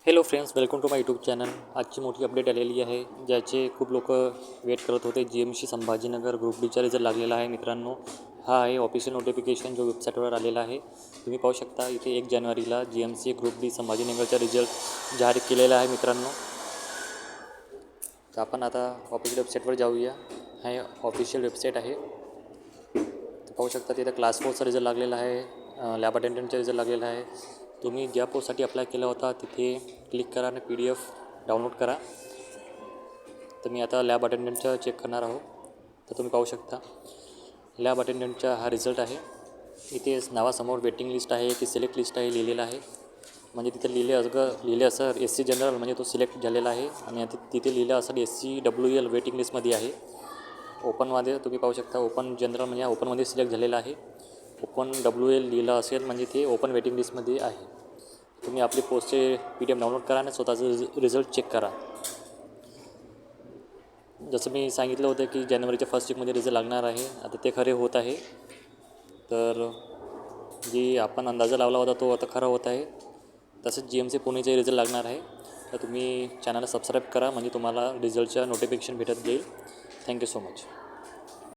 Hello friends, welcome to my YouTube channel. आजची मोठी update आलेली आहे, ज्याचे खूप लोक वेट करत होते. GMC संभाजीनगर ग्रुप डीचा रिझल्ट लागलेला आहे मित्रांनो. हा आहे ऑफिशियल नोटिफिकेशन जो वेबसाईटवर आलेला आहे. तुम्ही पाहू शकता इथे 1 जानेवारीला GMC ग्रुप डी संभाजीनगरचा रिझल्ट जाहीर केलेला आहे मित्रांनो. तर आपण आता ऑफिशियल वेबसाईटवर जाऊया. हा ऑफिशियल वेबसाईट आहे. तर पाहू शकता तिथं क्लास 4चा रिझल्ट लागलेला आहे, लॅब अटेंडंटचा रिझल्ट लागलेला आहे. तुम्ही ज्या पोस्टसाठी अप्लाय केला होता तिथे क्लिक करा आणि PDF डाउनलोड करा. तर मी आता लॅब अटेंडंटचा चेक करणार आहोत. तर तुम्ही पाहू शकता लॅब अटेंडंटचा हा रिझल्ट आहे. इथे नावासमोर वेटिंग लिस्ट आहे की सिलेक्ट लिस्ट आहे लिहिलेलं आहे. म्हणजे तिथे लिहिले असं SC जनरल म्हणजे तो सिलेक्ट झालेला आहे, आणि आता तिथे लिहिलं असं SC WL वेटिंग लिस्टमध्ये आहे. ओपनमध्ये तुम्ही पाहू शकता ओपन जनरल म्हणजे ओपनमध्ये सिलेक्ट झालेला आहे. ओपन WL लिहिलं असेल म्हणजे ते ओपन वेटिंग लिस्टमध्ये आहे. तुम्ही आपली पोस्टचे PDF डाउनलोड करा आणि स्वतःचं रिझल्ट चेक करा. जसं मी सांगितलं होतं की जानेवारीच्या फर्स्ट वीकमध्ये रिझल्ट लागणार आहे, आता ते खरे होत आहे. तर जी आपण अंदाजा लावला होता तो आता खरा होत आहे. तसंच GMC पुणेचे रिझल्ट लागणार आहे. तर तुम्ही चॅनलला सबस्क्राईब करा म्हणजे तुम्हाला रिझल्टच्या नोटिफिकेशन भेटत जाईल. Thank you so much.